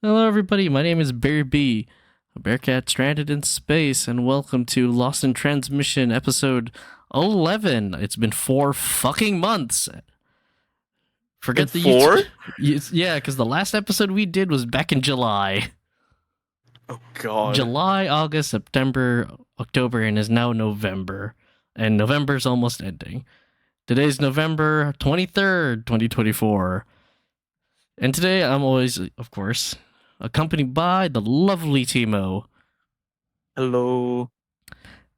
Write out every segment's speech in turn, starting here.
Hello, everybody. My name is Bear B, a bearcat stranded in space, and welcome to Lost in Transmission, episode 11. It's been 4 fucking months. In Forget the YouTube. four? Yeah, because the last episode we did was back in July. Oh God. July, August, September, October, and is now November. And November's almost ending. Today's November 23rd, 2024. And today I'm always, of course, accompanied by the lovely Timo. Hello.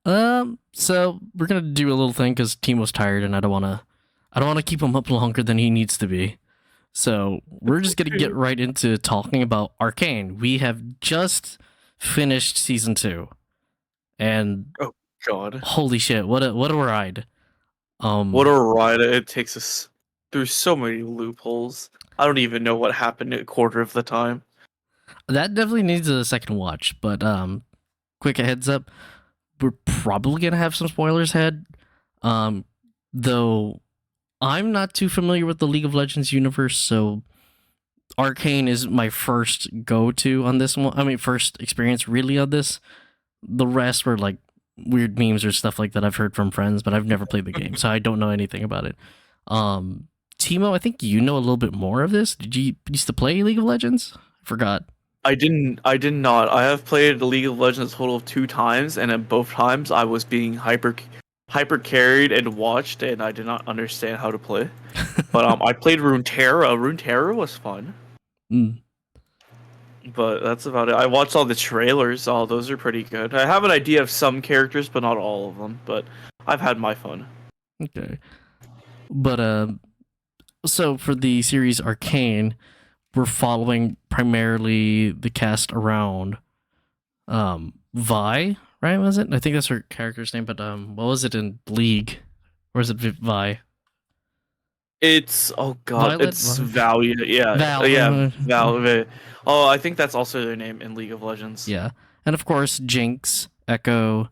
So we're gonna do a little thing because Timo's tired, and I don't wanna keep him up longer than he needs to be. So we're just gonna get right into talking about Arcane. We have just finished season 2, and Oh God. holy shit, what a ride! What a ride it takes us through so many loopholes. I don't even know what happened a quarter of the time. That definitely needs a second watch. But quick heads up, we're probably gonna have some spoilers ahead. Though I'm not too familiar with the League of Legends universe, so Arcane is my first go-to on this one. I mean, first experience really on this. The rest were like weird memes or stuff like that I've heard from friends, but I've never played the game, so I don't know anything about it. Timo, I think you know a little bit more of this. Did you used to play League of Legends? I forgot. I did not. I have played the League of Legends a total of 2 times, and at both times I was being hyper carried and watched, and I did not understand how to play. But I played Runeterra. Runeterra was fun. Mm, But that's about it. I watched all the trailers. Oh, those are pretty good. I have an idea of some characters, but not all of them. But I've had my fun. okay. But so for the series Arcane, we're following primarily the cast around Vi, right? Was it? I think that's her character's name, but what was it in League? Or is it Vi? It's oh god, Violet? it's Valiant. Yeah, Val. yeah, Val. Oh, I think that's also their name in League of Legends. Yeah. And of course, Jinx, Echo,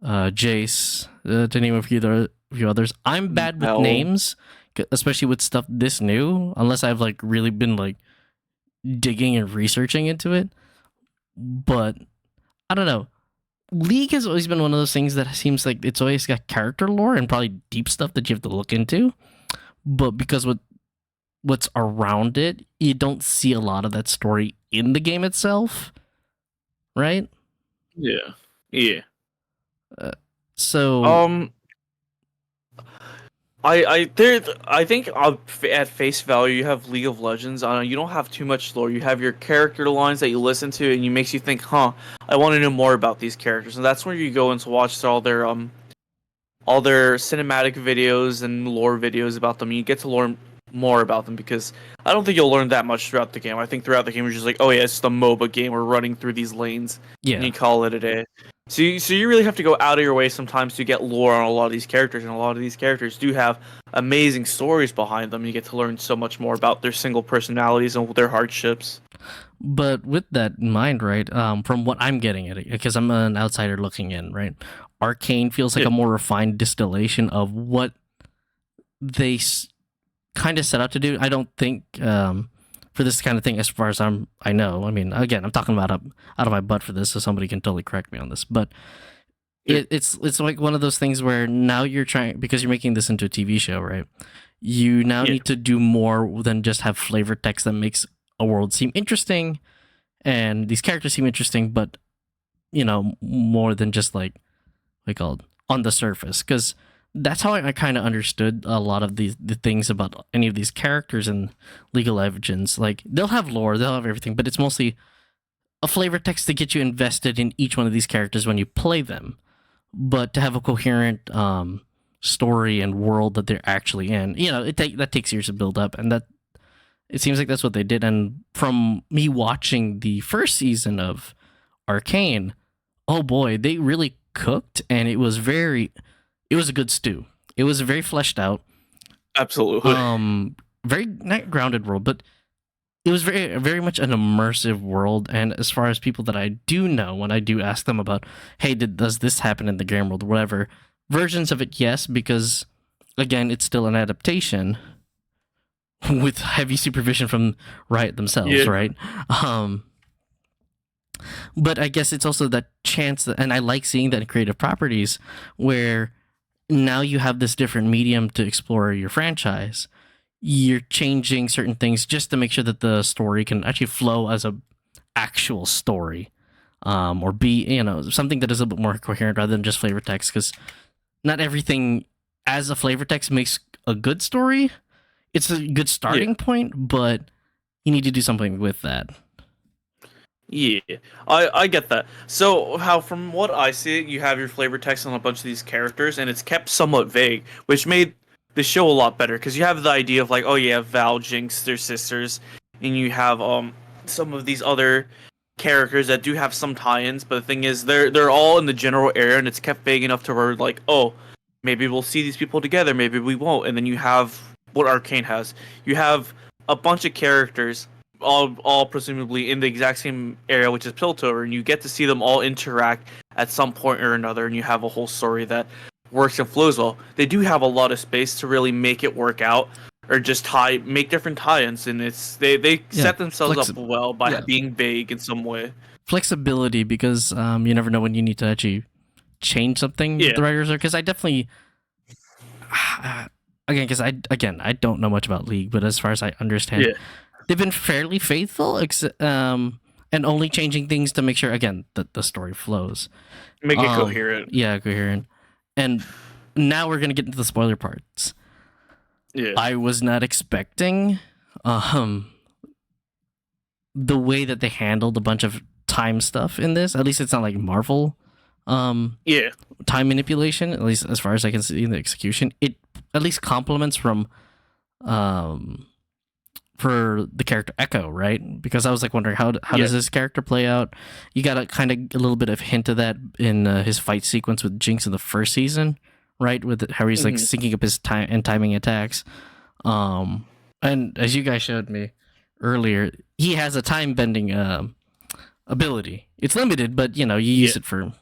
Jace, to name a few others. I'm bad with Bell. names, especially with stuff this new, unless I've like really been like digging and researching into it. But I don't know. League has always been one of those things that seems like it's always got character lore and probably deep stuff that you have to look into. But because what's around it, you don't see a lot of that story in the game itself, right? Yeah, yeah. So Um, I think at face value you have League of Legends. You don't have too much lore. You have your character lines that you listen to, and it makes you think, huh, I want to know more about these characters, and that's where you go and to watch all their cinematic videos and lore videos about them. You get to learn more about them because I don't think you'll learn that much throughout the game. I think throughout the game you're just like, oh yeah, it's the MOBA game. We're running through these lanes, and yeah, you call it a day. So you really have to go out of your way sometimes to get lore on a lot of these characters, and a lot of these characters do have amazing stories behind them. You get to learn so much more about their single personalities and their hardships. but with that in mind, right? From what I'm getting at it, because I'm an outsider looking in, right? Arcane feels like Yeah. a more refined distillation of what they kind of set out to do. I don't think for this kind of thing, as far as I know. I mean, again, I'm talking about out of my butt for this, so somebody can totally correct me on this. But it's like one of those things where now you're trying, because you're making this into a TV show, right? You now Yeah. need to do more than just have flavor text that makes a world seem interesting and these characters seem interesting, but more than just like called on the surface, because that's how I kind of understood a lot of the things about any of these characters in League of Legends. Like they'll have lore, they'll have everything, but it's mostly a flavor text to get you invested in each one of these characters when you play them. But to have a coherent story and world that they're actually in, that takes years to build up, and that it seems like that's what they did. And from me watching the first season of Arcane, oh boy, they really cooked, and it was a good stew. It was very fleshed out, Absolutely. very not grounded world, but it was very much an immersive world. And as far as people that I do know, when I do ask them about, hey, does this happen in the game world or whatever, versions of it, yes, because again, it's still an adaptation. with heavy supervision from Riot themselves, Yeah. right? Um, but I guess it's also that chance that, and I like seeing that in creative properties where now you have this different medium to explore your franchise. You're changing certain things just to make sure that the story can actually flow as a actual story, or be something that is a bit more coherent rather than just flavor text. Because not everything as a flavor text makes a good story. It's a good starting point, but you need to do something with that. Yeah, I get that. So, how from what I see, you have your flavor text on a bunch of these characters, and it's kept somewhat vague, which made the show a lot better because you have the idea of like, oh yeah, Val, Jinx, their sisters, and you have some of these other characters that do have some tie-ins. But the thing is, they're all in the general area, and it's kept vague enough to where like, oh, maybe we'll see these people together, maybe we won't. And then you have what Arcane has. You have a bunch of characters all presumably in the exact same area, which is Piltover, and you get to see them all interact at some point or another, and you have a whole story that works and flows well. They do have a lot of space to really make it work out, or just make different tie-ins, and they set themselves up well by being vague in some way. Flexibility, because you never know when you need to actually change something. The writers are, because I definitely I don't know much about League, but as far as I understand. They've been fairly faithful, and only changing things to make sure, again, that the story flows. Make it coherent. Yeah, coherent. And now we're going to get into the spoiler parts. Yeah. I was not expecting the way that they handled a bunch of time stuff in this. At least it's not like Marvel time manipulation, at least as far as I can see in the execution. It at least complements from for the character Echo, right? Because I was like wondering how does this character play out? You got a kind of a little bit of hint of that in his fight sequence with Jinx in the first season, right? With how he's like syncing up his time and timing attacks. And as you guys showed me earlier, he has a time bending ability. It's limited, but you use it for.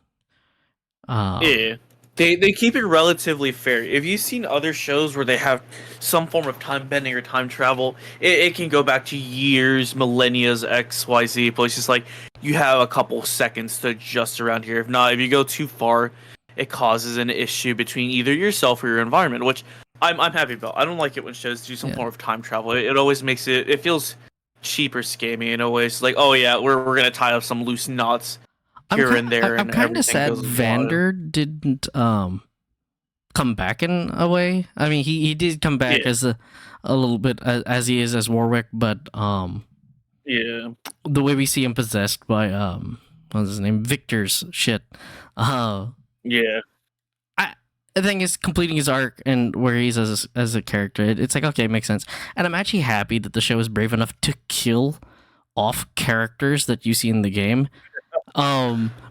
They keep it relatively fair. If you've seen other shows where they have some form of time bending or time travel, it can go back to years, millennia, XYZ. But it's just like you have a couple seconds to adjust around here. If not, if you go too far, it causes an issue between either yourself or your environment, which I'm happy about. I don't like it when shows do some form of time travel. It always makes it feels cheap or scammy in a way. It's like, oh yeah, we're gonna tie up some loose knots here and there. I'm kind of sad Vander didn't come back in a way. I mean, he did come back as a little bit as he is as Warwick, but the way we see him possessed by what's his name, Victor's shit. I think is completing his arc and where he's as a character. It's like, okay, it makes sense. And I'm actually happy that the show is brave enough to kill off characters that you see in the game.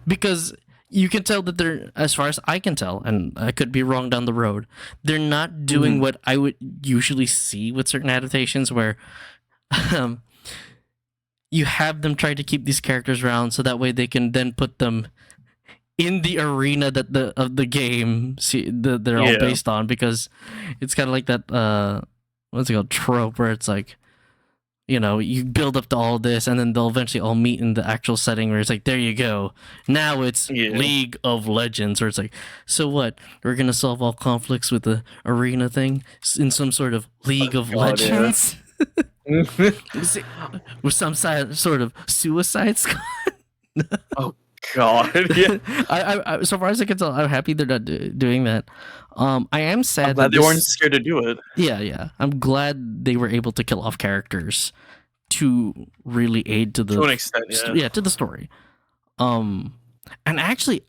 Because you can tell that they're, as far as I can tell, and I could be wrong down the road, they're not doing what I would usually see with certain adaptations where you have them try to keep these characters around so that way they can then put them in the arena that of the game they're all based on, because it's kind of like that what's it called, trope where it's like, you build up to all this and then they'll eventually all meet in the actual setting where it's like, there you go, now it's League of Legends, or it's like, so what, we're gonna solve all conflicts with the arena thing in some sort of League of Legends. With some sort of Suicide Squad. Oh God! Yeah, I so far as I can tell, I'm happy they're not doing that. I am sad I'm glad they weren't scared to do it. Yeah. I'm glad they were able to kill off characters to really aid to an extent, to the story. And actually,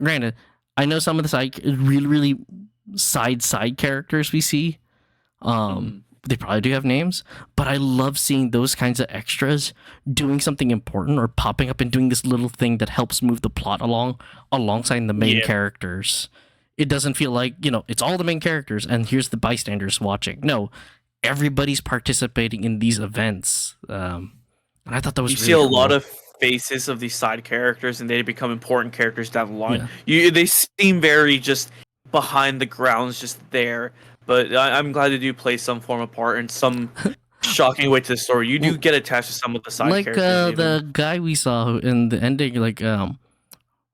granted, I know some of the really side characters we see. They probably do have names, but I love seeing those kinds of extras doing something important or popping up and doing this little thing that helps move the plot alongside the main characters. It doesn't feel like, it's all the main characters and here's the bystanders watching. No, everybody's participating in these events. And I thought that was really cool. A lot of faces of these side characters and they become important characters down the line. They seem very just behind the grounds, just there. But I'm glad they do play some form of part and some shocking way to the story. You do get attached to some of the side Like characters, even. the guy we saw in the ending, like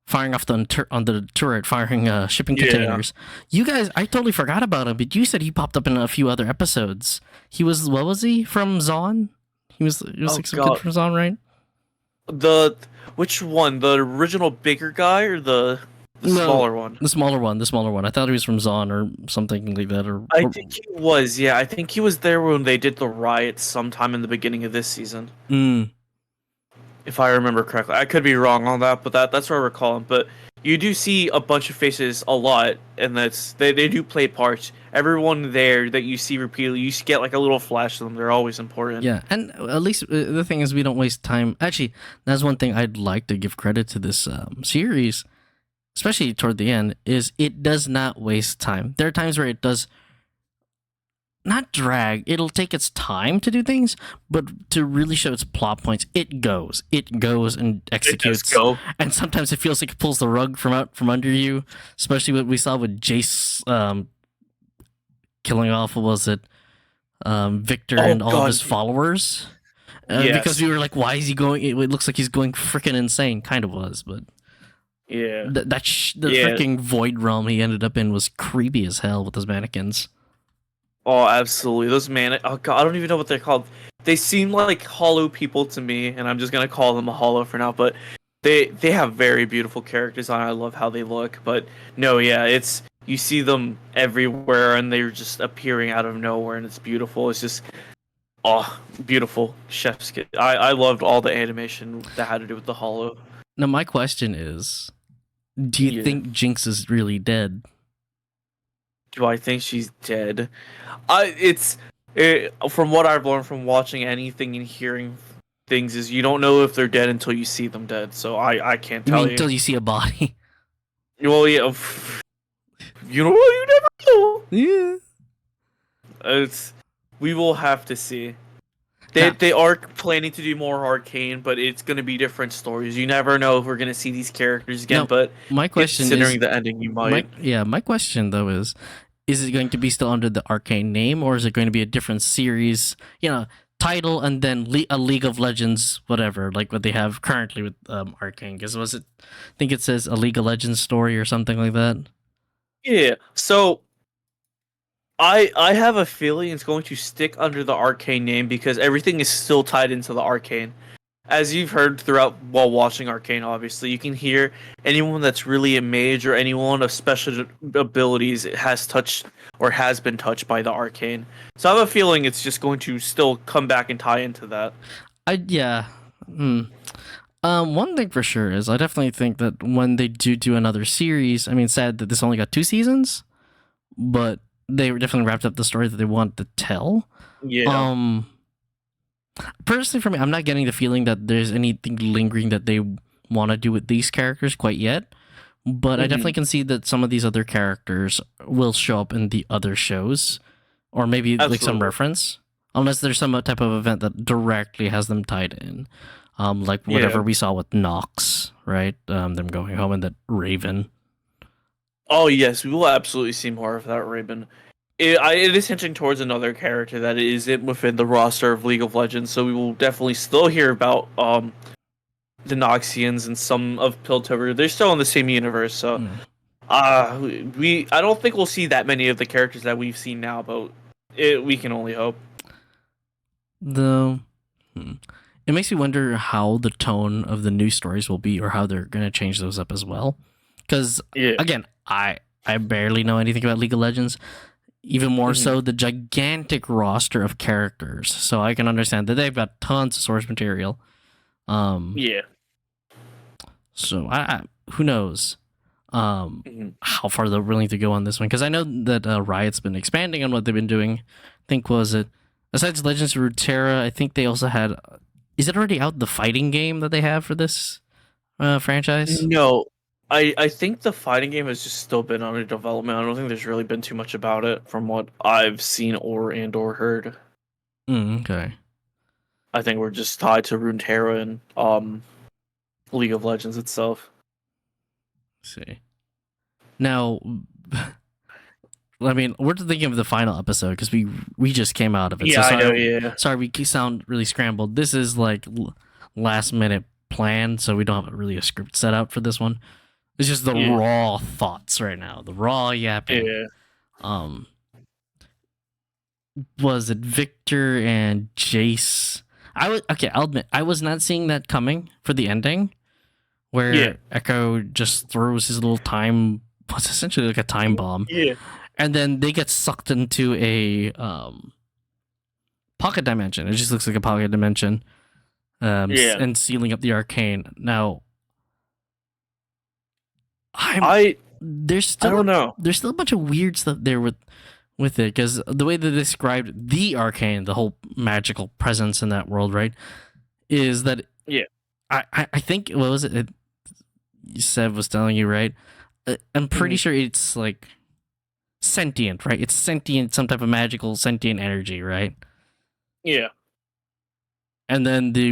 firing off on the turret, firing shipping Yeah. containers. You guys, I totally forgot about him, but you said he popped up in a few other episodes. He was, what was he from Zon? He was Oh like some kid god. from Zon, right? The which one? The original bigger guy or the No, smaller one? the smaller one, the smaller one. I thought he was from Zon or something like that. I think he was. Yeah, I think he was there when they did the riots sometime in the beginning of this season, Mm, if I remember correctly. I could be wrong on that, but that's what I recall him. But you do see a bunch of faces a lot, and they do play parts. Everyone there that you see repeatedly, you get like a little flash of them. They're always important. yeah, and at least the thing is, we don't waste time. Actually, that's one thing I'd like to give credit to this series, especially toward the end, is it does not waste time. There are times where it does not drag. It'll take its time to do things, but to really show its plot points, it goes and executes. Go. And sometimes it feels like it pulls the rug from under you, especially what we saw with Jace killing off, what was it, Victor and all of his followers. Yes. Because we were like, why is he going? It looks like he's going freaking insane. Kind of was, but Yeah. the freaking void realm he ended up in was creepy as hell with those mannequins. Oh, absolutely. Those oh god, I don't even know what they're called. They seem like hollow people to me, and I'm just gonna call them a hollow for now. But they have very beautiful characters on. I love how they look. But no, yeah, it's you see them everywhere, and they're just appearing out of nowhere, and it's beautiful. It's just beautiful chef's kiss. I loved all the animation that had to do with the hollow. Now my question is, do you think Jinx is really dead? Do I think she's dead? From what I've learned from watching anything and hearing things is you don't know if they're dead until you see them dead. So I can't tell you. Until you see a body. Well, yeah. You know what? You never know. Yeah. We will have to see. They are planning to do more Arcane, but it's going to be different stories. You never know if we're going to see these characters again. Now, but my question considering is, the ending, you might. My question though is it going to be still under the Arcane name, or is it going to be a different series? Title and then a League of Legends, whatever, like what they have currently with Arcane. Because I think it says a League of Legends story or something like that. Yeah. So I have a feeling it's going to stick under the Arcane name because everything is still tied into the Arcane. As you've heard throughout while watching Arcane, obviously, you can hear anyone that's really a mage or anyone of special abilities has touched or has been touched by the Arcane. So I have a feeling it's just going to still come back and tie into that. One thing for sure is I definitely think that when they do another series, I mean, sad that this only got 2 seasons, but they definitely wrapped up the story that they wanted to tell. Yeah. Personally, for me, I'm not getting the feeling that there's anything lingering that they want to do with these characters quite yet. But I definitely can see that some of these other characters will show up in the other shows, or maybe like some reference, unless there's some type of event that directly has them tied in, like whatever we saw with Nox, right? Them going home and that Raven. Oh yes, we will absolutely see more of that Raven. It is hinting towards another character that isn't within the roster of League of Legends, so we will definitely still hear about the Noxians and some of Piltover. They're still in the same universe, so I don't think we'll see that many of the characters that we've seen now, but we can only hope. It makes me wonder how the tone of the new stories will be, or how they're gonna change those up as well. Because again, I barely know anything about League of Legends. Even more so, the gigantic roster of characters. So I can understand that they've got tons of source material. So who knows how far they're willing to go on this one? Because I know that Riot's been expanding on what they've been doing. I think besides Legends of Runeterra, I think they also had. Is it already out, the fighting game that they have for this franchise? No. I think the fighting game has just still been under development. I don't think there's really been too much about it from what I've seen or heard. Okay. I think we're just tied to Runeterra and League of Legends itself. Let's see. Now, I mean, we're thinking of the final episode because we just came out of it. So Yeah, I know. sorry, Yeah, sorry, we sound really scrambled. This is like last minute plan, so we don't have really a script set out for this one. It's just the yeah, raw thoughts right now, the raw yapping. yeah, Um, was it Victor and Jace? I was okay. I'll admit I was not seeing that coming for the ending, where yeah, Echo just throws his little time. What's essentially like a time bomb, yeah, and then they get sucked into a pocket dimension. It just looks like a pocket dimension, yeah. and sealing up the arcane. Now, I there's I still don't know. there's still a bunch of weird stuff there with it because the way they described the arcane, the whole magical presence in that world, right, is that Yeah, I think what was it? Seb was telling you, right? I'm pretty mhm, sure it's like sentient, right? It's sentient, some type of magical sentient energy, right? yeah, And then the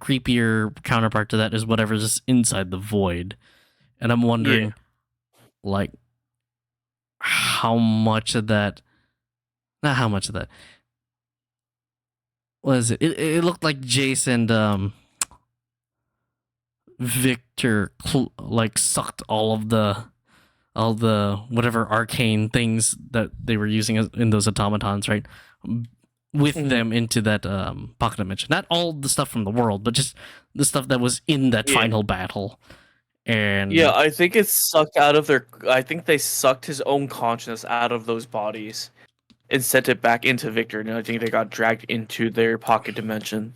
creepier counterpart to that is whatever's inside the void. And I'm yeah, wondering, like, how much of that? Not how much of that. What is it? It looked like Jason, Victor, like sucked all the whatever arcane things that they were using in those automatons, right? With mhm, them into that pocket dimension. Not all the stuff from the world, but just the stuff that was in that yeah. final battle. Yeah, And I think it's sucked out of their. I think they sucked his own consciousness out of those bodies and sent it back into Victor, and I think they got dragged into their pocket dimension.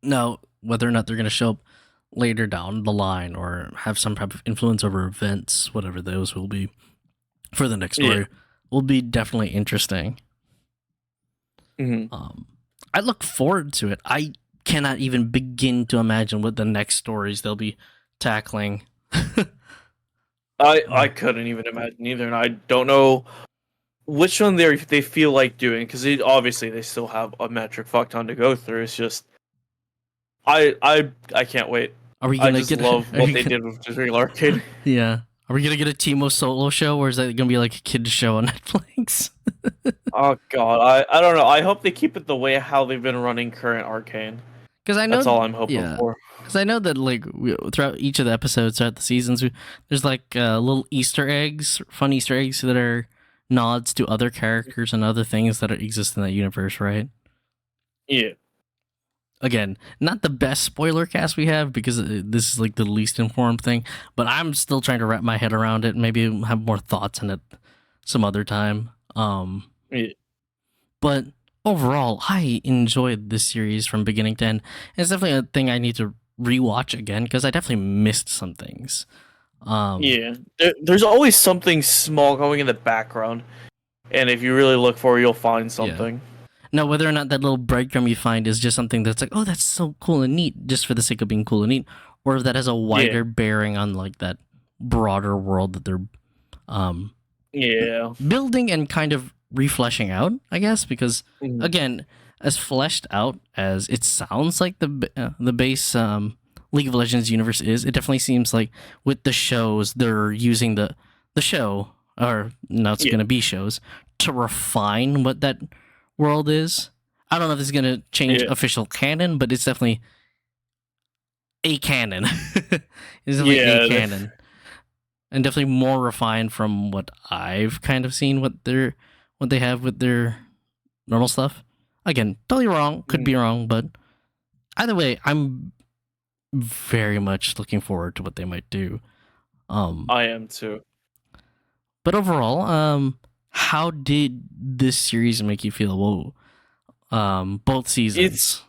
now, whether or not they're going to show up later down the line or have some type of influence over events, whatever those will be for the next Yeah. story, will be definitely interesting. Hmm. Um, I look forward to it. I cannot even begin to imagine what the next stories they'll be tackling. I couldn't even imagine either, and I don't know which one they feel like doing because obviously they still have a metric fuck ton to go through. It's just I can't wait. Are we I gonna just get? love Are what you they gonna, did with just regular arcade. yeah. Are we gonna get a Timo solo show, or is that gonna be like a kids show on Netflix? Oh god, I don't know. I hope they keep it the way how they've been running current Arcane. Because I That's know, all I'm hoping yeah. for. Because I know that like throughout each of the episodes, throughout the seasons, there's like little Easter eggs, fun Easter eggs that are nods to other characters and other things that exist in that universe, right? Yeah. Again, not the best spoiler cast we have because this is like the least informed thing, but I'm still trying to wrap my head around it. Maybe have more thoughts on it some other time. Yeah. But overall, I enjoyed this series from beginning to end. It's definitely a thing I need to rewatch again because I definitely missed some things. Um, Yeah. There's always something small going in the background, and if you really look for it, you'll find yeah. something. Now, whether or not that little breadcrumb you find is just something that's like, oh, that's so cool and neat, just for the sake of being cool and neat, or if that has a Yeah. wider bearing on like that broader world that they're um, Yeah. building and kind of refleshing out, I guess, because Mhm. again, as fleshed out as it sounds like the base League of Legends universe is, it definitely seems like with the shows they're using the show or now it's Yeah. going to be shows to refine what that world is. I don't know if this is going to change Yeah. official canon, but it's definitely a canon. It's definitely a Yeah. canon and definitely more refined from what I've kind of seen what they have with their normal stuff. Again, totally wrong, could be wrong, but either way, I'm very much looking forward to what they might do. Um, I am too. but overall, how did this series make you feel? Whoa, both It's seasons.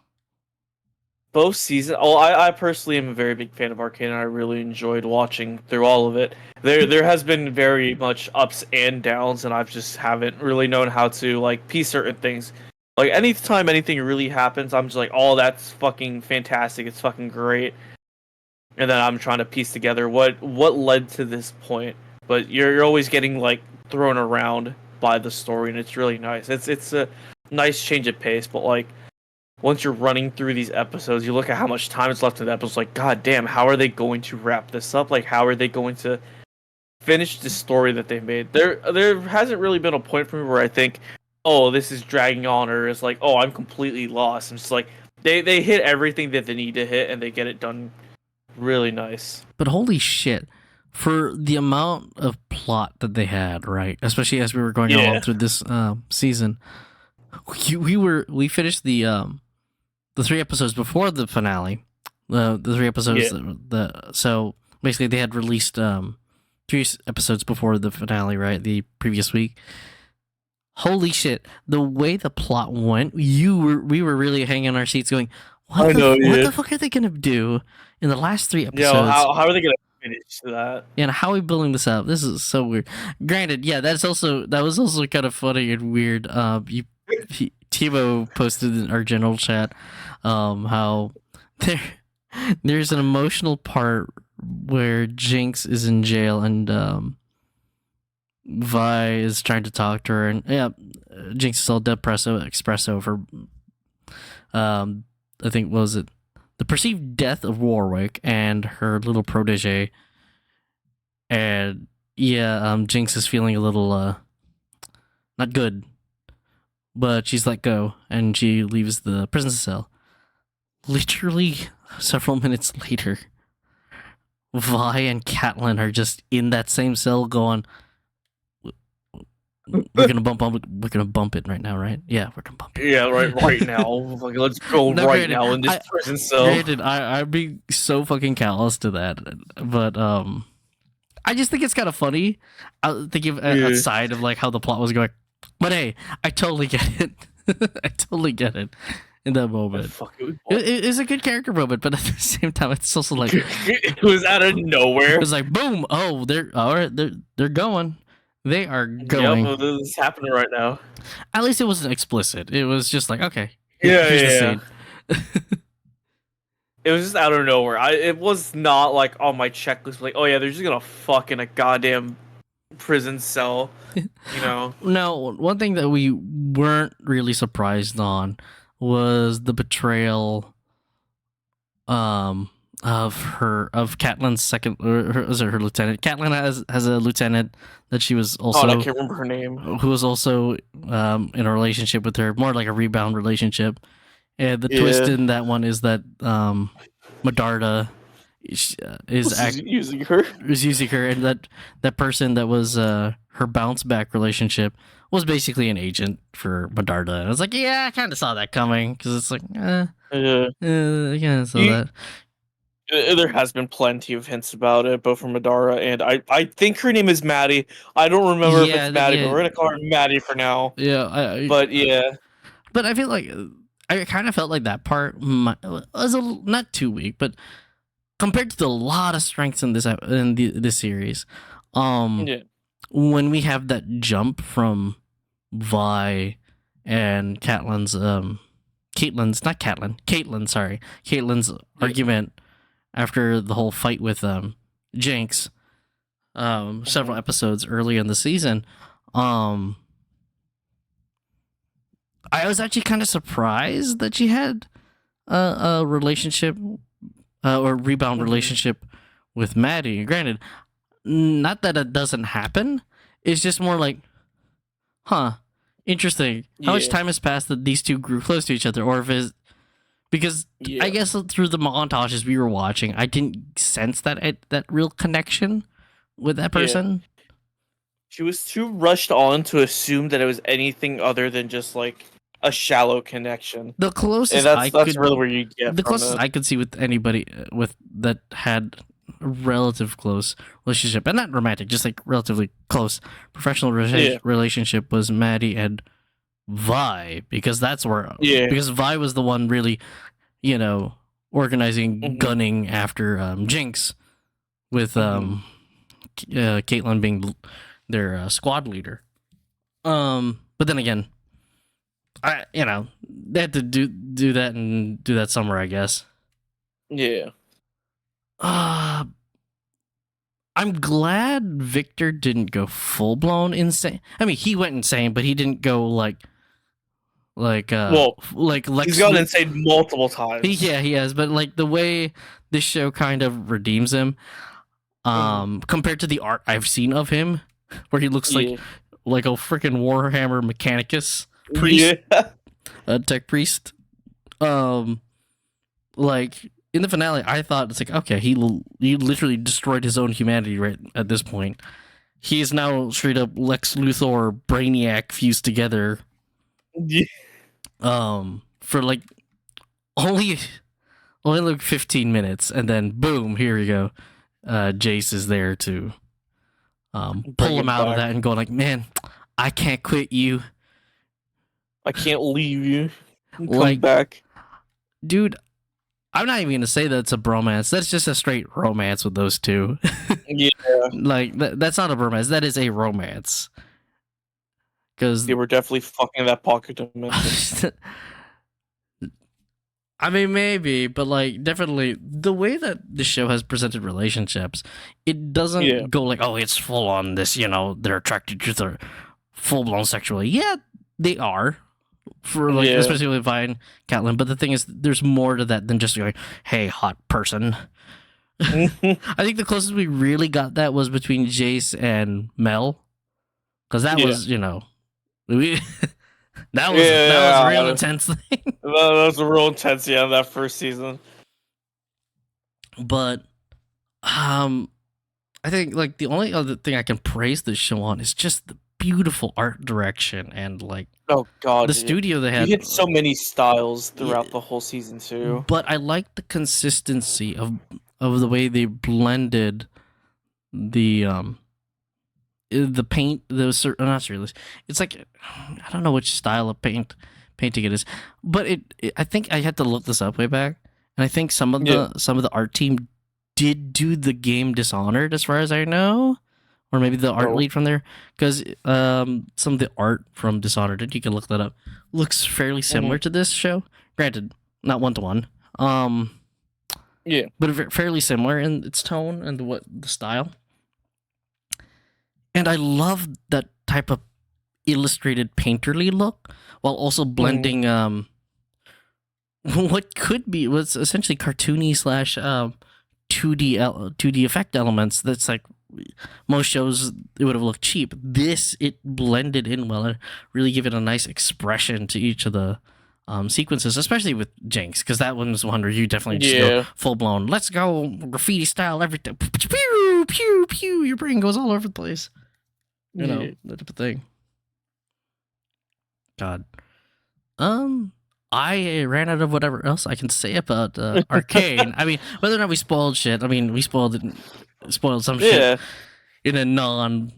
both seasons. Oh, I personally am a very big fan of Arcane, and I really enjoyed watching through all of it. There has been very much ups and downs, and I've just haven't really known how to like piece certain things. Like anytime anything really happens, I'm just like, oh, that's fucking fantastic. It's fucking great. And then I'm trying to piece together what led to this point. But you're always getting like thrown around by the story, and it's really nice. It's a nice change of pace, but like once you're running through these episodes, you look at how much time is left in the episodes. Like, god damn, how are they going to wrap this up? Like, how are they going to finish the story that they made. There hasn't really been a point for me where I think, oh, this is dragging on, or it's like, oh, I'm completely lost. It's like they hit everything that they need to hit, and they get it done really nice. But holy shit, for the amount of plot that they had, right? Especially as we were going along through this season, we finished the 3 episodes before the finale. The 3 episodes so basically they had released 3 episodes before the finale, right? The previous week. Holy shit! The way the plot went, we were really hanging on our seats, going, "What the fuck are they gonna do in the last 3 episodes? Yeah, how are they gonna finish that? And how are we building this up? This is so weird." Granted, yeah, that was also kind of funny and weird. Timo posted in our general chat, how there's an emotional part where Jinx is in jail and Vi is trying to talk to her, and Jinx is all depresso espresso for I think, what was it, the perceived death of Warwick and her little protege, and Jinx is feeling a little not good, but she's let go and she leaves the prison cell. Literally several minutes later, Vi and Catelyn are just in that same cell going, we're gonna bump it right now, right? Yeah, we're gonna bump it. Yeah, right now. Like, let's go now in this prison cell. Granted, I'd be so fucking callous to that, but I just think it's kind of funny. I think aside of like how the plot was going, but hey, I totally get it. I totally get it. In that moment, it's a good character moment, but at the same time, it's also like it was out of nowhere. It was like boom! Oh, they're all right. They're going. They are going. Yeah, this is happening right now. At least it wasn't explicit. It was just like, okay, here's the scene. It was just out of nowhere. It was not like on my checklist. Like, oh yeah, they're just gonna fuck in a goddamn prison cell. You know. No, one thing that we weren't really surprised on was the betrayal of Catelyn's second, or was it her lieutenant? Catelyn has a lieutenant that she was also, I can't remember her name, who was also in a relationship with her, more like a rebound relationship. And the twist in that one is that Medarda is using her, and that person that was her bounce back relationship was basically an agent for Medarda. And I was like, yeah, I kind of saw that coming, because it's like, I kind of saw that. There has been plenty of hints about it, both from Medarda and I think her name is Maddie. I don't remember if it's Maddie, but we're gonna call her Maddie for now. Yeah, but I feel like I kind of felt like that part was not too weak, but compared to a lot of strengths in this series, when we have that jump from Vi and Catelyn's argument after the whole fight with Jinx, several episodes early in the season, I was actually kind of surprised that she had a relationship or rebound relationship with Maddie. Granted, not that it doesn't happen. It's just more like, interesting. How much time has passed that these two grew close to each other, or if it's because I guess through the montages we were watching, I didn't sense that real connection with that person. She was too rushed on to assume that it was anything other than just like a shallow connection. The closest that's really where you get the closest I could see with anybody with that had a relative close relationship, and not romantic, just like relatively close professional relationship, was Maddie and Vi, because that's where because Vi was the one really, organizing gunning after Jinx, with Caitlyn being their squad leader. But then again, they had to do that and do that somewhere, I guess. Yeah. I'm glad Victor didn't go full blown insane. I mean, he went insane, but he didn't go like he's gone insane multiple times. He has, but like the way this show kind of redeems him, Compared to the art I've seen of him, where he looks Yeah. like a freaking Warhammer Mechanicus priest, Yeah. a tech priest. Like in the finale, I thought it's like, okay, he literally destroyed his own humanity right at this point. He is now straight up Lex Luthor Brainiac fused together. Yeah. For like only like 15 minutes, and then boom, here we go. Jace is there to Bring pull him him out of back. that and go like, man, I can't quit you. I can't leave you. Come Like, back. dude, I'm not even gonna say that it's a bromance. That's just a straight romance with those two. Yeah. Like that's not a bromance. That is a romance. Because They were definitely fucking that pocket dimension. I mean, maybe, but like, definitely the way that the show has presented relationships, it doesn't Yeah. go like, oh, it's full on this, they're attracted to each other full blown sexually. Yeah, they are, for like, Yeah. especially with Vine, Catelyn. But the thing is, there's more to that than just like, hey, hot person. I think the closest we really got that was between Jace and Mel, because that Yeah. was, we. That was a real intense thing. That was a real intense, that first season. But I think like the only other thing I can praise this show on is just the beautiful art direction and like Oh god, the studio they had. You hit so many styles throughout the whole season too. But I like the consistency of the way they blended the paint. Not really. It's like I don't know which style of painting it is, but I think I had to look this up way back, and I think some of the art team did do the game Dishonored, as far as I know, or maybe the art lead from there, because some of the art from Dishonored, and you can look that up, looks fairly similar to this show. Granted, not 1-to-1. But fairly similar in its tone and the style. And I love that type of illustrated painterly look, while also blending what could be what's essentially cartoony / 2D effect elements. That's like most shows it would have looked cheap. This, it blended in well and really give it a nice expression to each of the sequences, especially with Jinx, because that one was one where you definitely just go full blown, let's go graffiti style, everything, pew pew pew, your brain goes all over the place. That type of thing. God. I ran out of whatever else I can say about Arcane. I mean, whether or not we spoiled shit, I mean, we spoiled some shit in a non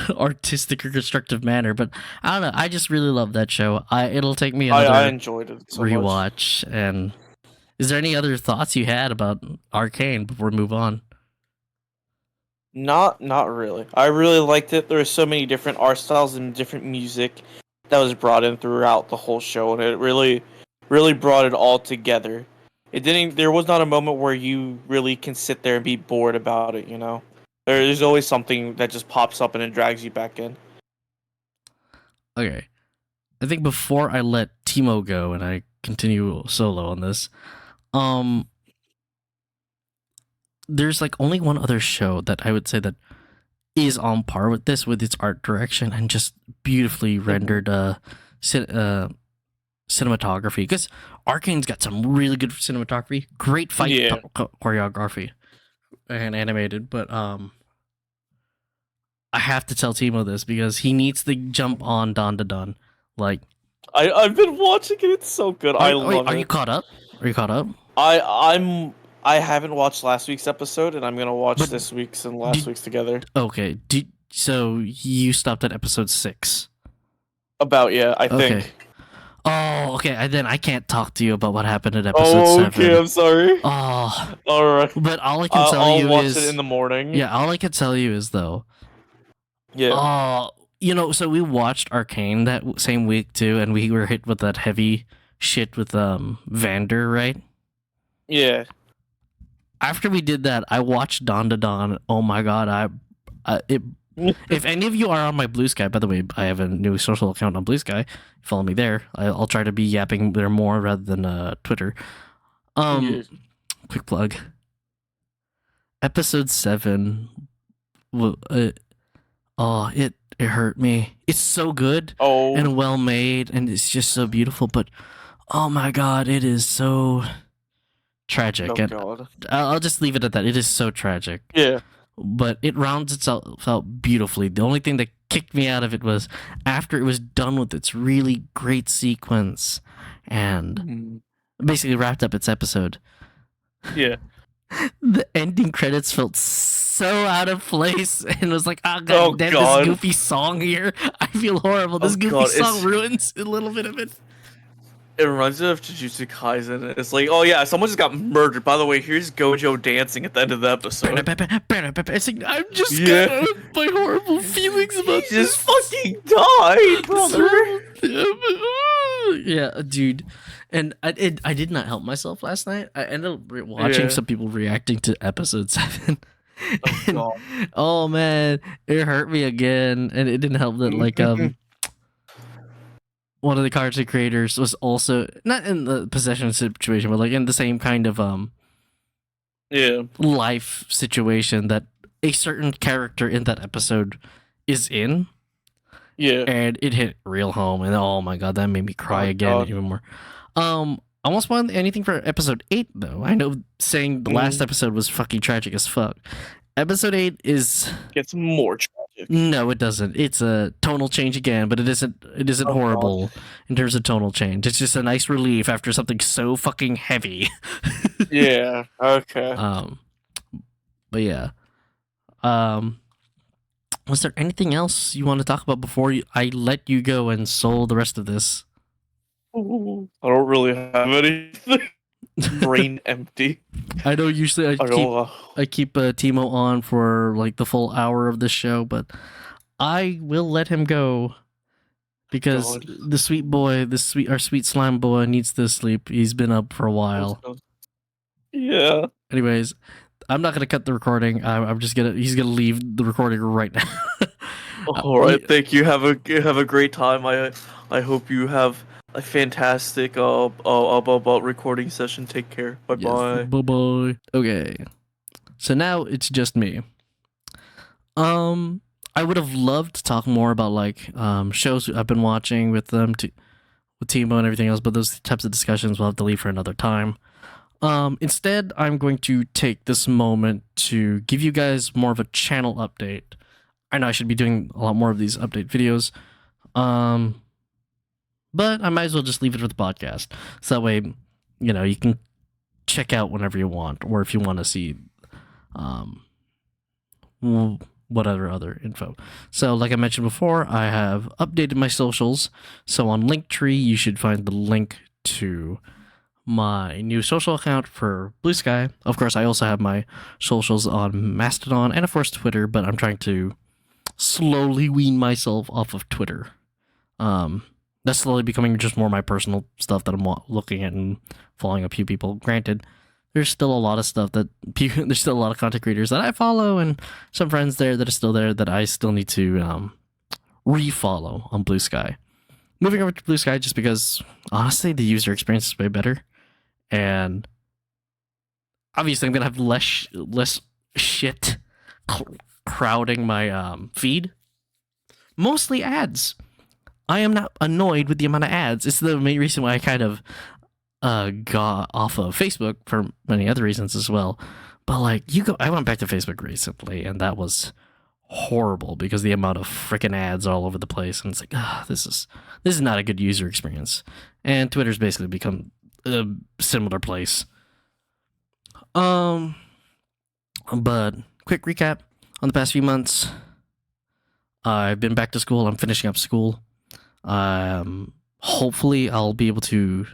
artistic or constructive manner, but I don't know. I just really love that show. It'll take me another I enjoyed it so rewatch. much. And is there any other thoughts you had about Arcane before we move on? Not really. I really liked it. There were so many different art styles and different music that was brought in throughout the whole show, and it really brought it all together. There was not a moment where you really can sit there and be bored about it, There's always something that just pops up and it drags you back in. Okay. I think before I let Timo go and I continue solo on this, there's like only one other show that I would say that is on par with this, with its art direction and just beautifully rendered cinematography. Because Arcane's got some really good cinematography, great fight choreography, and animated. But I have to tell Timo this because he needs to jump on Don to Don. Like, I've been watching it. It's so good. I love it. Are you caught up? I haven't watched last week's episode, and I'm gonna watch this week's and last week's together. Okay. So you stopped at episode 6? I think. Oh, okay. Then I can't talk to you about what happened at episode 7. Okay, I'm sorry. Oh, all right. But all I can tell you is I'll watch it in the morning. Yeah, all I can tell you is though. Yeah. So we watched Arcane that same week too, and we were hit with that heavy shit with Vander, right? Yeah. After we did that, I watched Dawn to Dawn. Oh my god, if any of you are on my Blue Sky, by the way, I have a new social account on Blue Sky. Follow me there. I'll try to be yapping there more rather than Twitter. Quick plug. episode 7. It hurt me. It's so good Oh, and well made, and it's just so beautiful. But oh my god, it is so tragic. oh And god. I'll just leave it at that. It is so tragic. Yeah. But it rounds itself out beautifully. The only thing that kicked me out of it was after it was done with its really great sequence and Mhm. basically wrapped up its episode. Yeah. The ending credits felt so out of place and was like, oh god, Oh damn, god. this goofy song here. I feel horrible. This Oh, goofy God, song it's- ruins a little bit of it. It reminds me of Jujutsu Kaisen. It's like, oh yeah, someone just got murdered. By the way, here's Gojo dancing at the end of the episode. It's like, I'm just Yeah. gonna my horrible feelings about He just fucking died, brother. Yeah, dude. And I did not help myself last night. I ended up watching Yeah. some people reacting to episode 7. Oh, And, God. oh man, it hurt me again, and it didn't help that like one of the content creators was also not in the possession situation, but like in the same kind of Yeah. life situation that a certain character in that episode is in. Yeah. And it hit real home, and oh my god, that made me cry Oh, again God. even more. I almost spoiled anything for episode 8 though. I know saying the last episode was fucking tragic as fuck. Episode 8 is Gets more tragic. no, it doesn't. It's a tonal change again, but it isn't Oh, horrible in terms of tonal change. It's just a nice relief after something so fucking heavy. Yeah. Okay. But yeah. Was there anything else you want to talk about before I let you go and soul the rest of this? I don't really have anything. Brain empty. I know usually I don't. I keep Timo on for like the full hour of the show, but I will let him go because God. the sweet boy, our sweet slime boy needs to sleep. He's been up for a while. Yeah. Anyways, I'm not gonna cut the recording. He's gonna leave the recording right now. All right. Thank you. Have a great time. I hope you have a fantastic about recording session. Take care. Bye bye. Bye bye. Okay. So now it's just me. I would have loved to talk more about like shows I've been watching with Timo and everything else, but those types of discussions we'll have to leave for another time. Instead, I'm going to take this moment to give you guys more of a channel update. I know I should be doing a lot more of these update videos. But I might as well just leave it for the podcast. So that way, you can check out whenever you want, or if you want to see whatever other info. So like I mentioned before, I have updated my socials. So on Linktree, you should find the link to my new social account for Blue Sky. Of course, I also have my socials on Mastodon and of course Twitter, but I'm trying to slowly wean myself off of Twitter. That's slowly becoming just more my personal stuff that I'm looking at and following a few people. Granted, there's still a lot of stuff there's still a lot of content creators that I follow and some friends there that are still there that I still need to refollow on Blue Sky. Moving over to Blue Sky just because honestly the user experience is way better, and obviously I'm gonna have less shit crowding my feed. Mostly ads. I am not annoyed with the amount of ads. It's the main reason why I kind of got off of Facebook for many other reasons as well. But like I went back to Facebook recently and that was horrible because the amount of freaking ads all over the place, and it's like, this is not a good user experience. And Twitter's basically become a similar place. But quick recap on the past few months. I've been back to school. I'm finishing up school. Hopefully I'll be able to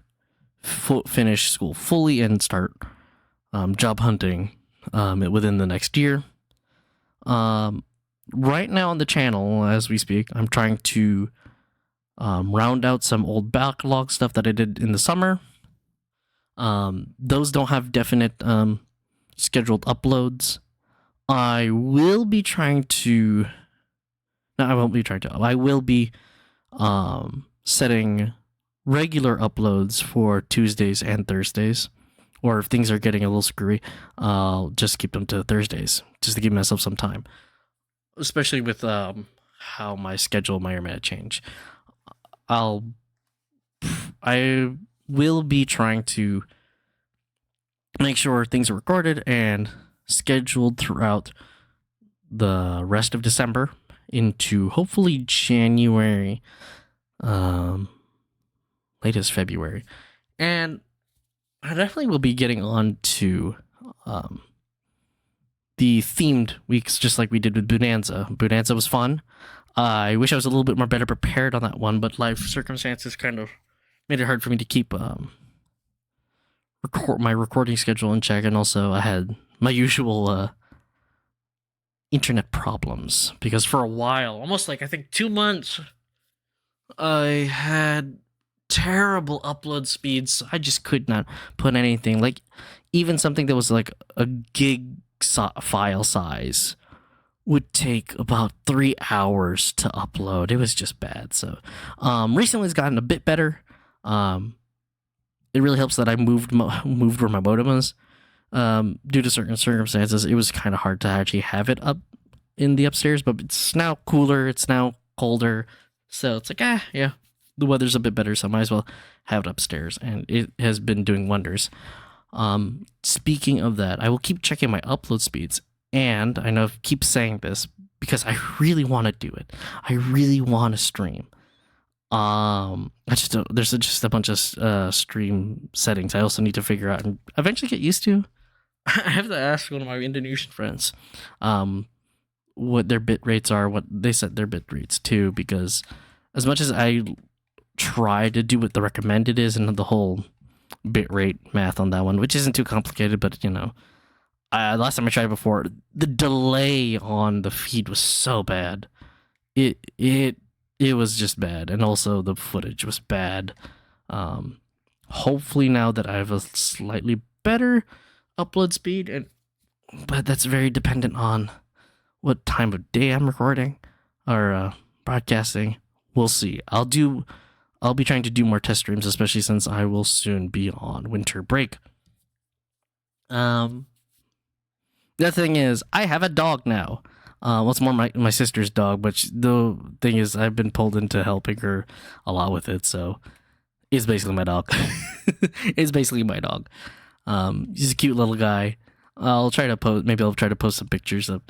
finish school fully and start job hunting within the next year. Right now on the channel, as we speak, I'm trying to round out some old backlog stuff that I did in the summer. Those don't have definite scheduled uploads. I will be trying to... No, I won't be trying to. I will be setting regular uploads for Tuesdays and Thursdays, or if things are getting a little screwy, I'll just keep them to Thursdays just to give myself some time, especially with how my schedule may or may not change. I'll I will be trying to make sure things are recorded and scheduled throughout the rest of December into hopefully January, latest February. And I definitely will be getting on to the themed weeks, just like we did with Bonanza. Bonanza was fun. I wish I was a little bit more better prepared on that one, but life circumstances kind of made it hard for me to keep my recording schedule in check, and also I had my usual internet problems because for a while, almost like I think 2 months, I had terrible upload speeds. I just could not put anything, like even something that was like a gig file size would take about 3 hours to upload. It was just bad. So recently it's gotten a bit better. It really helps that I moved where my modem is. Due to certain circumstances, it was kind of hard to actually have it up in the upstairs, but it's now cooler, it's now colder, so it's like, yeah, the weather's a bit better, so I might as well have it upstairs, and it has been doing wonders. Speaking of that, I will keep checking my upload speeds, and I know I keep saying this because I really want to do it. I really want to stream. There's just a bunch of stream settings I also need to figure out and eventually get used to. I have to ask one of my Indonesian friends what their bit rates are, what they set their bit rates to, because as much as I try to do what the recommended is and the whole bit rate math on that one, which isn't too complicated, but last time I tried before, the delay on the feed was so bad. It was just bad, and also the footage was bad. Hopefully now that I have a slightly better upload speed, but that's very dependent on what time of day I'm recording or broadcasting. We'll see. I'll be trying to do more test streams, especially since I will soon be on winter break. The thing is, I have a dog now. What's more, my sister's dog, but the thing is, I've been pulled into helping her a lot with it, so it's basically my dog. It's basically my dog. He's a cute little guy. I'll try to post some pictures of,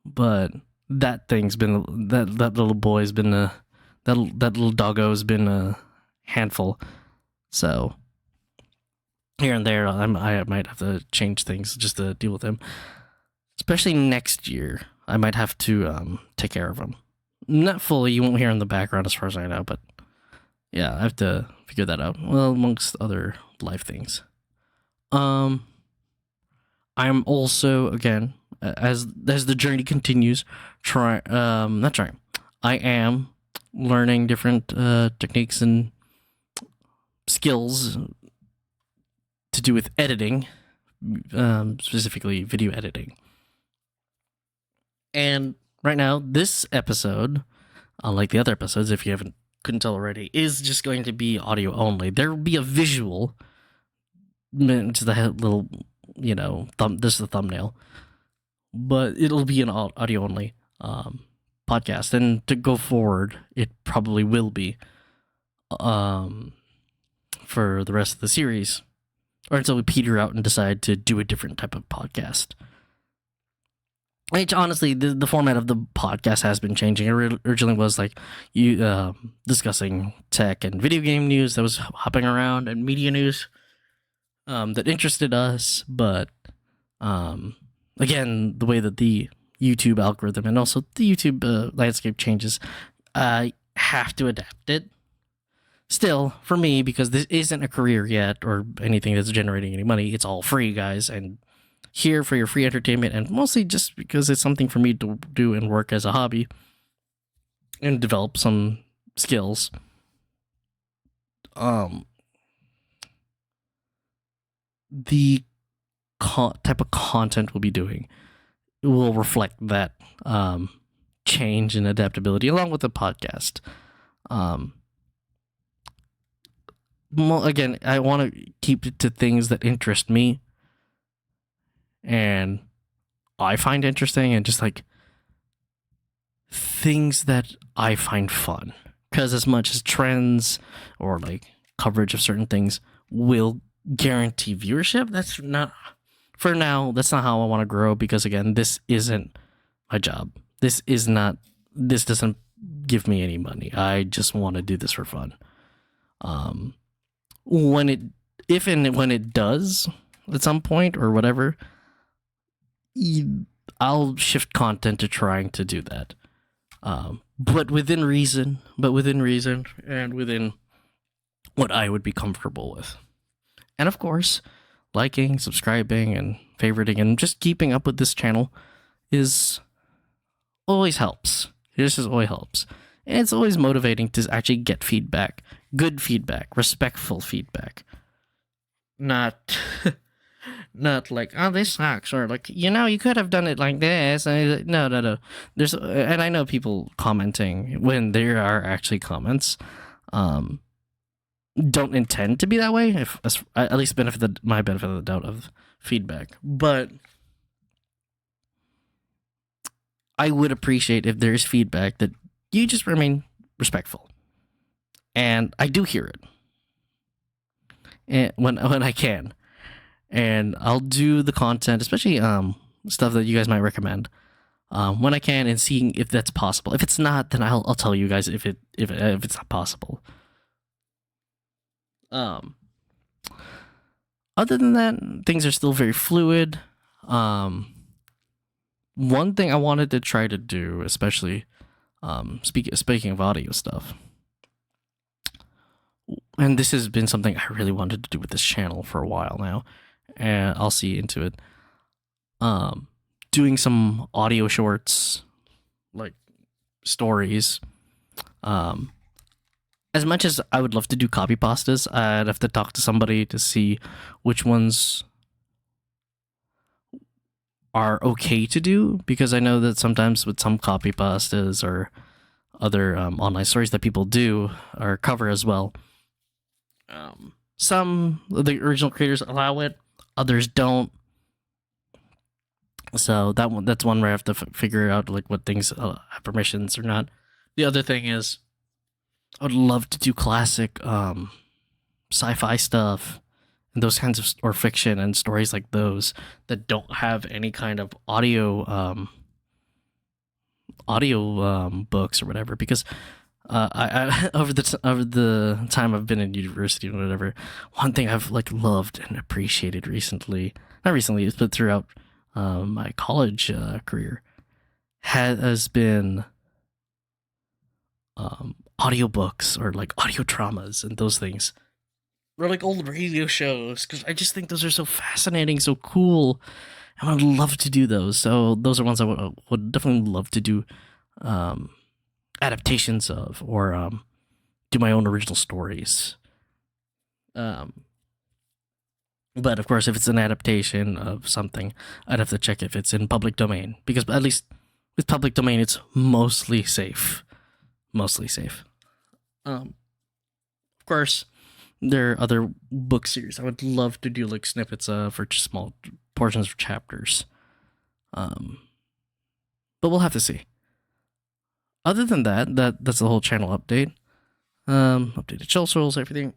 but that thing's been, that little boy's been that little doggo's been a handful. So here and there, I might have to change things just to deal with him. Especially next year, I might have to take care of him. Not fully, you won't hear in the background as far as I know, but yeah, I have to figure that out. Well, amongst other life things. I'm also, again, as the journey continues, I am learning different techniques and skills to do with editing, specifically video editing. And right now, this episode, unlike the other episodes, if you couldn't tell already, is just going to be audio only. There will be a visual, just the little, this is the thumbnail, but it'll be an audio only podcast. And to go forward, it probably will be for the rest of the series, or until we peter out and decide to do a different type of podcast. Which, honestly, the format of the podcast has been changing. It originally was like you discussing tech and video game news that was hopping around, and media news that interested us. But again, the way that the YouTube algorithm and also the YouTube landscape changes, I have to adapt it. Still, for me, because this isn't a career yet or anything that's generating any money, it's all free, guys, and here for your free entertainment, and mostly just because it's something for me to do and work as a hobby and develop some skills. The type of content we'll be doing will reflect that change and adaptability along with the podcast. again, I want to keep it to things that interest me and I find interesting, and just like things that I find fun. Because as much as trends or like coverage of certain things will guarantee viewership, that's not, for now, that's not how I want to grow. Because again, this isn't my job. This doesn't give me any money. I just want to do this for fun. Um, when it, if and when it does at some point or whatever, I'll shift content to trying to do that. But within reason, and within what I would be comfortable with. And of course, liking, subscribing, and favoriting, and just keeping up with this channel is always helps. It just always helps. And it's always motivating to actually get feedback. Good feedback, respectful feedback. Not not like, oh, this sucks, or like, you could have done it like this. No. There's, and I know people commenting when there are actually comments, um, don't intend to be that way. If at least my benefit of the doubt of feedback, but I would appreciate if there's feedback that you just remain respectful, and I do hear it, and when I can. And I'll do the content, especially stuff that you guys might recommend, when I can, and seeing if that's possible. If it's not, then I'll tell you guys if it's not possible. Other than that, things are still very fluid. One thing I wanted to try to do, especially speaking of audio stuff, and this has been something I really wanted to do with this channel for a while now, and I'll see into it. Doing some audio shorts, like stories. As much as I would love to do copy pastas, I'd have to talk to somebody to see which ones are okay to do, because I know that sometimes with some copy pastas or other online stories that people do or cover as well, some of the original creators allow it, others don't. So that's one where I have to figure out like what things have permissions or not. The other thing is, I would love to do classic sci-fi stuff and those kinds of, or fiction and stories like those that don't have any kind of audio books or whatever. Because I over the time I've been in university or whatever, one thing I've like loved and appreciated recently, not recently, but throughout my college career, has been audiobooks or like audio dramas and those things, or like old radio shows, because I just think those are so fascinating, so cool, and I'd love to do those. So those are ones I would definitely love to do adaptations of, or do my own original stories. But of course, if it's an adaptation of something, I'd have to check if it's in public domain, because at least with public domain, it's mostly safe. Mostly safe. Of course, there are other book series I would love to do, like snippets of, or just small portions of chapters. But we'll have to see. Other than that's the whole channel update. Updated chill souls, everything.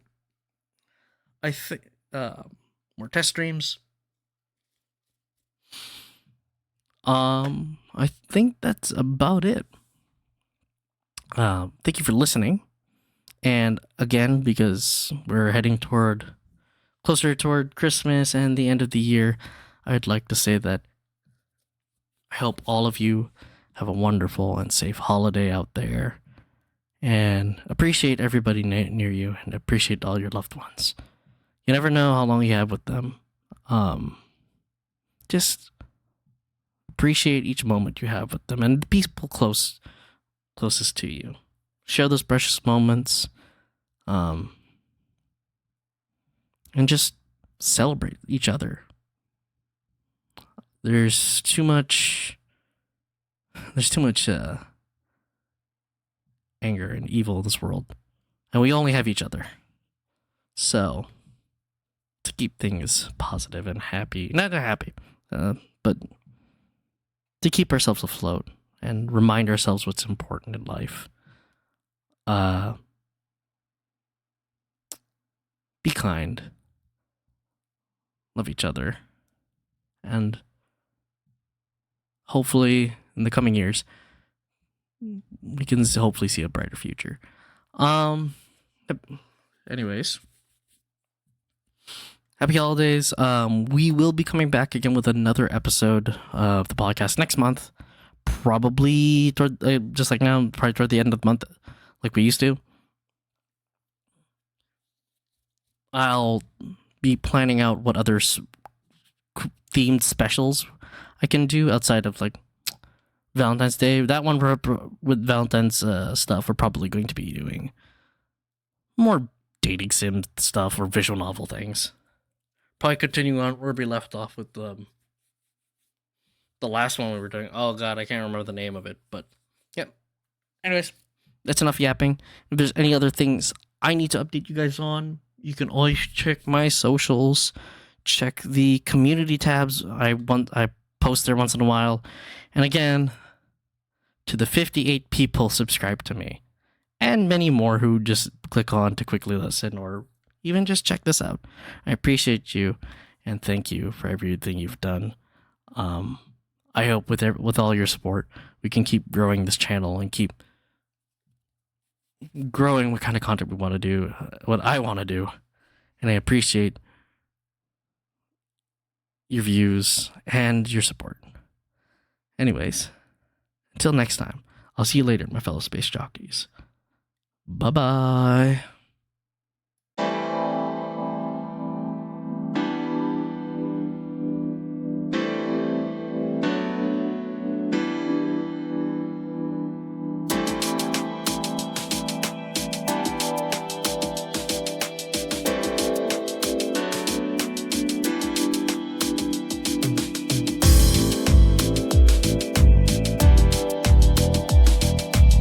I think more test streams. I think that's about it. Thank you for listening. And again, because we're heading closer toward Christmas and the end of the year, I'd like to say that I hope all of you have a wonderful and safe holiday out there, and appreciate everybody near you, and appreciate all your loved ones. You never know how long you have with them. Just appreciate each moment you have with them and the people closest to you. Share those precious moments, and just celebrate each other. There's too much anger and evil in this world, and we only have each other. So, to keep things positive and happy, not happy, but to keep ourselves afloat and remind ourselves what's important in life. Be kind, love each other, and hopefully in the coming years we can hopefully see a brighter future. Anyways, happy holidays. We will be coming back again with another episode of the podcast next month, probably toward just like now, probably toward the end of the month, like we used to. I'll be planning out what other themed specials I can do outside of like Valentine's Day. That one with Valentine's stuff, we're probably going to be doing more dating sim stuff or visual novel things. Probably continue on where we left off with the last one we were doing. Oh god, I can't remember the name of it, but yep. Anyways, that's enough yapping. If there's any other things I need to update you guys on, you can always check my socials, check the community tabs. I post there once in a while. And again, to the 58 people subscribed to me, and many more who just click on to quickly listen or even just check this out. I appreciate you and thank you for everything you've done. I hope with all your support, we can keep growing this channel and keep growing what kind of content we want to do, what I want to do. And I appreciate your views and your support. Anyways, until next time, I'll see you later, my fellow space jockeys. Bye-bye.